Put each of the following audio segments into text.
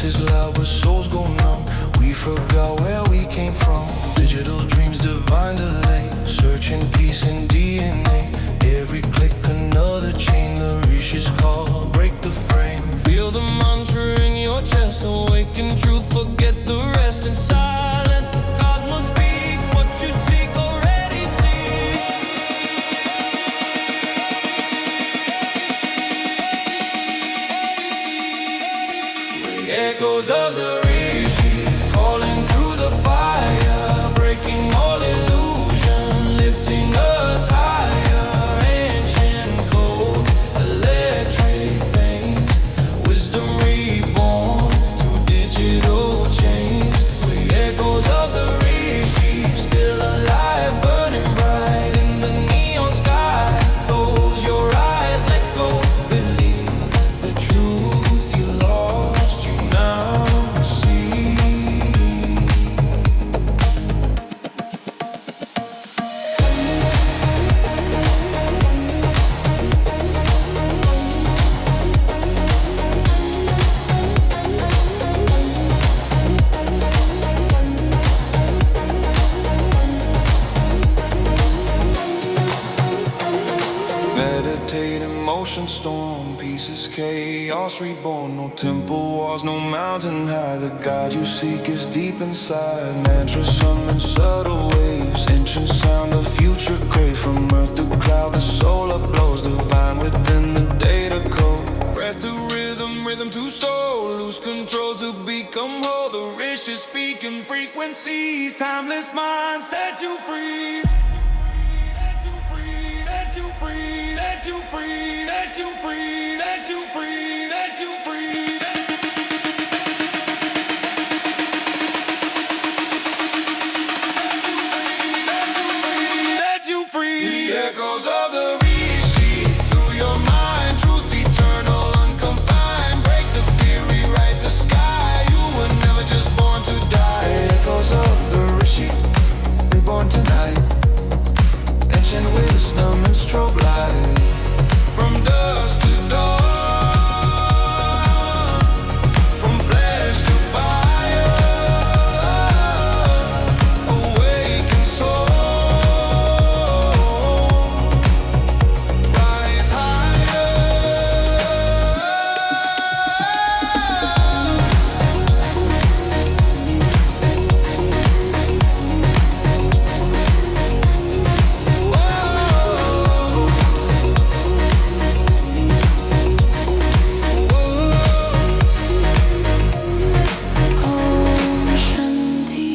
is loud but souls go numb. We forgot where we came from. Digital dreams, divine delay. Searching peace in DNA. Every click another chain. The Rishis call, break the frame. Feel the mantra in your chest. Awaken truth, forget the rest. In silence, the cosmos speaks. What you seek already sees. Echoes of the Rishi, calling through the fire, breaking all illusion, lifting us higher. Ancient code, electric veins, wisdom reborn through digital chains. We echoes of the Rishi, still alive, burning bright in the neon sky. Close your eyes, let go, believe the truth you lost, you now see. Meditate, emotion storm, pieces, chaos reborn. No temple walls, no mountain high. The God you seek is deep inside. Mantras summon subtle waves, ancient sound, the future crave. From earth to cloud, the soul upblows, divine within the data code. Breath to rhythm, rhythm to soul, lose control to become whole. The Rishi speaking frequencies, timeless mind set you free. Let you free, let you free, let you free, let you free, let you free, let you free, let you free. The echoes of the Rishi, through your mind, truth eternal, unconfined. Break the fear, rewrite the sky. You were never just born to die. The echoes of the Rishi, reborn tonight. Ancient wisdom and strobe light. From dusk to dawn, from flesh to fire. Awaken soul, rise higher. Om Shanti.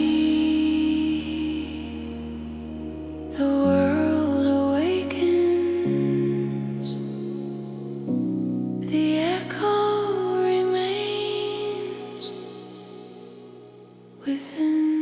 The world awakens. The echo remains within.